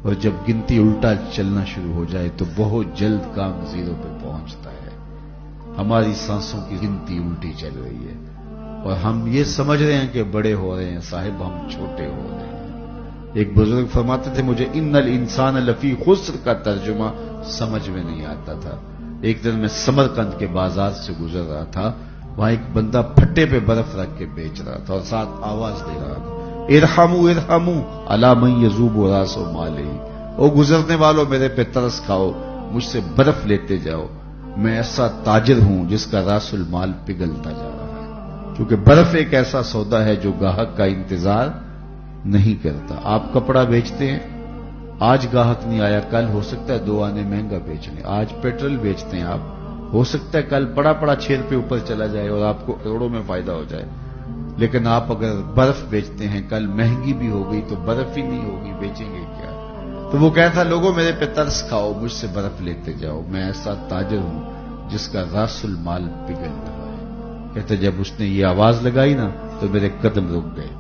اور جب گنتی الٹا چلنا شروع ہو جائے تو بہت جلد کام زیرو پہ پہنچتا ہے. ہماری سانسوں کی گنتی الٹی چل رہی ہے اور ہم یہ سمجھ رہے ہیں کہ بڑے ہو رہے ہیں. صاحب ہم چھوٹے ہو رہے ہیں. ایک بزرگ فرماتے تھے مجھے ان الانسان لفی خسر کا ترجمہ سمجھ میں نہیں آتا تھا. ایک دن میں سمرقند کے بازار سے گزر رہا تھا. وہاں ایک بندہ پھٹے پہ برف رکھ کے بیچ رہا تھا اور ساتھ آواز دے رہا تھا ارحموا ارحموا الا من یذوب راس مالہ. او گزرنے والوں میرے پہ ترس کھاؤ, مجھ سے برف لیتے جاؤ. میں ایسا تاجر ہوں جس کا راس المال پگھلتا جا رہا ہے. کیونکہ برف ایک ایسا سودا ہے جو گاہک کا انتظار نہیں کرتا. آپ کپڑا بیچتے ہیں, آج گاہک نہیں آیا, کل ہو سکتا ہے 2 آنے مہنگا بیچ لیں. آج پیٹرول بیچتے ہیں آپ, ہو سکتا ہے کل پڑا 6 روپے اوپر چلا جائے اور آپ کو کروڑوں میں فائدہ ہو جائے. لیکن آپ اگر برف بیچتے ہیں, کل مہنگی بھی ہو گئی تو برف ہی نہیں ہوگی, بیچیں گے کیا؟ تو وہ کہتا لوگوں میرے پہ ترس کھاؤ, مجھ سے برف لیتے جاؤ. میں ایسا تاجر ہوں جس کا راس المال پگھل رہا ہے. کہتے جب اس نے یہ آواز لگائی نا تو میرے قدم رک گئے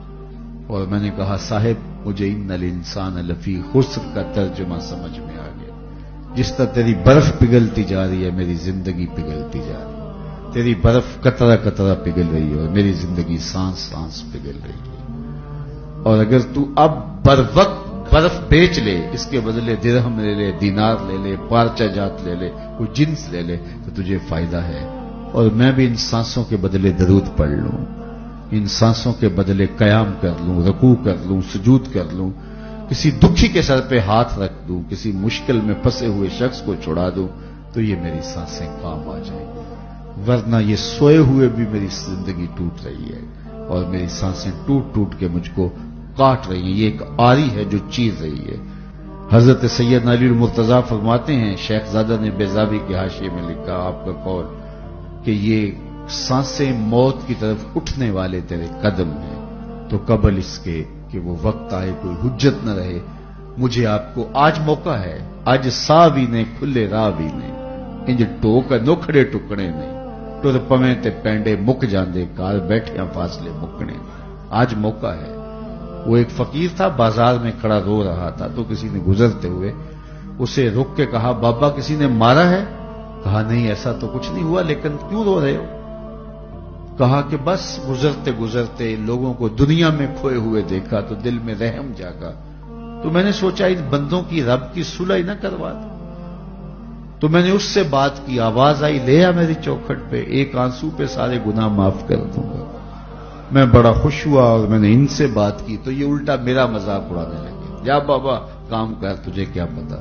اور میں نے کہا صاحب مجھے ان الانسان لفی خسر کا ترجمہ سمجھ میں آ گیا. جس طرح تیری برف پگھلتی جا رہی ہے میری زندگی پگھلتی جا رہی ہے. تیری برف قطرہ قطرہ پگھل رہی ہے اور میری زندگی سانس سانس پگھل رہی ہے. اور اگر تو اب بر وقت برف بیچ لے, اس کے بدلے درہم لے لے, دینار لے لے, پارچہ جات لے لے, کوئی جنس لے لے تو تجھے فائدہ ہے. اور میں بھی ان سانسوں کے بدلے درود پڑھ لوں, ان سانسوں کے بدلے قیام کر لوں, رکوع کر لوں, سجود کر لوں, کسی دکھی کے سر پہ ہاتھ رکھ دوں, کسی مشکل میں پھنسے ہوئے شخص کو چھڑا دوں, تو یہ میری سانسیں کام آ جائیں گی. ورنہ یہ سوئے ہوئے بھی میری زندگی ٹوٹ رہی ہے اور میری سانسیں ٹوٹ ٹوٹ کے مجھ کو کاٹ رہی ہیں. یہ ایک آری ہے جو چیر رہی ہے. حضرت سیدنا علی المرتضیٰ فرماتے ہیں, شیخ زادہ نے بیضابی کے حاشیے میں لکھا آپ کا قول کہ یہ سانسیں موت کی طرف اٹھنے والے تیرے قدم ہیں, تو قبل اس کے کہ وہ وقت آئے کوئی حجت نہ رہے. مجھے آپ کو آج موقع ہے, آج سا بھی نے کھلے راہ بھی نے, انج ٹوک نوکھڑے ٹکڑے نے, ٹر پویں تے پینڈے مک جاندے کار بیٹھے فاصلے مکنے. آج موقع ہے. وہ ایک فقیر تھا, بازار میں کھڑا رو رہا تھا, تو کسی نے گزرتے ہوئے اسے رک کے کہا بابا کسی نے مارا ہے؟ کہا نہیں ایسا تو کچھ نہیں ہوا, لیکن کیوں رو رہے ہو؟ کہا کہ بس گزرتے گزرتے لوگوں کو دنیا میں کھوئے ہوئے دیکھا تو دل میں رحم جاگا, تو میں نے سوچا ان بندوں کی رب کی صلح نہ کروا دوں. تو میں نے اس سے بات کی, آواز آئی لے آ میری چوکھٹ پہ, ایک آنسو پہ سارے گناہ معاف کر دوں گا. میں بڑا خوش ہوا اور میں نے ان سے بات کی تو یہ الٹا میرا مذاق اڑانے لگے, جا بابا کام کر, تجھے کیا پتا.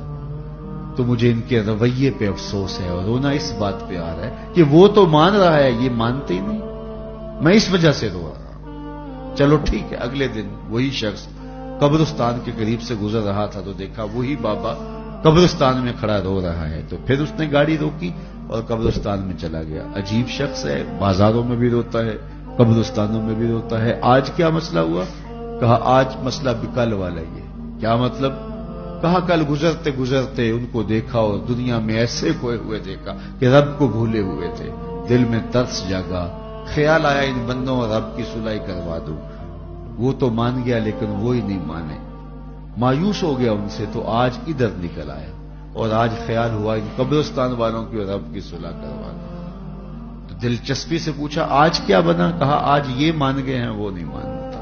تو مجھے ان کے رویے پہ افسوس ہے اور رونا اس بات پہ آ رہا ہے کہ وہ تو مان رہا ہے, یہ مانتے ہی نہیں. میں اس وجہ سے رو رہا ہوں. چلو ٹھیک ہے. اگلے دن وہی شخص قبرستان کے قریب سے گزر رہا تھا تو دیکھا وہی بابا قبرستان میں کھڑا رو رہا ہے, تو پھر اس نے گاڑی روکی اور قبرستان میں چلا گیا. عجیب شخص ہے, بازاروں میں بھی روتا ہے, قبرستانوں میں بھی روتا ہے. آج کیا مسئلہ ہوا؟ کہا آج مسئلہ بکل والا یہ. کیا مطلب؟ کہا کل گزرتے گزرتے ان کو دیکھا اور دنیا میں ایسے کھوئے ہوئے دیکھا کہ رب کو بھولے ہوئے تھے. دل میں ترس جاگا, خیال آیا ان بندوں اور رب کی صلح کروا دوں. وہ تو مان گیا لیکن وہی نہیں مانے. مایوس ہو گیا ان سے, تو آج ادھر نکل آیا اور آج خیال ہوا ان قبرستان والوں کی اور رب کی صلح کروا دوں. تو دلچسپی سے پوچھا آج کیا بنا؟ کہا آج یہ مان گئے ہیں, وہ نہیں مانتا.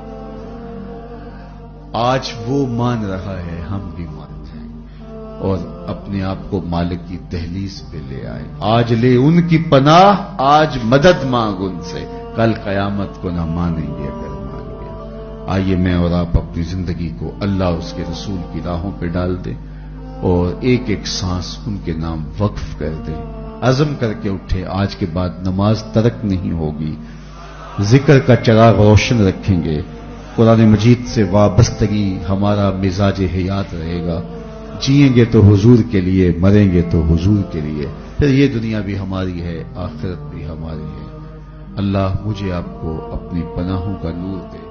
آج وہ مان رہا ہے, ہم بھی مانتے ہیں اور اپنے آپ کو مالک کی دہلیز پہ لے آئے. آج لے ان کی پناہ, آج مدد مانگ ان سے, کل قیامت کو نہ مانیں گے اگر مان گیا. آئیے میں اور آپ اپنی زندگی کو اللہ اس کے رسول کی راہوں پہ ڈال دیں اور ایک ایک سانس ان کے نام وقف کر دیں. عزم کر کے اٹھے, آج کے بعد نماز ترک نہیں ہوگی, ذکر کا چراغ روشن رکھیں گے, قرآن مجید سے وابستگی ہمارا مزاج حیات رہے گا. جئیں گے تو حضور کے لیے, مریں گے تو حضور کے لیے. پھر یہ دنیا بھی ہماری ہے, آخرت بھی ہماری ہے. اللہ مجھے آپ کو اپنی پناہوں کا نور دے.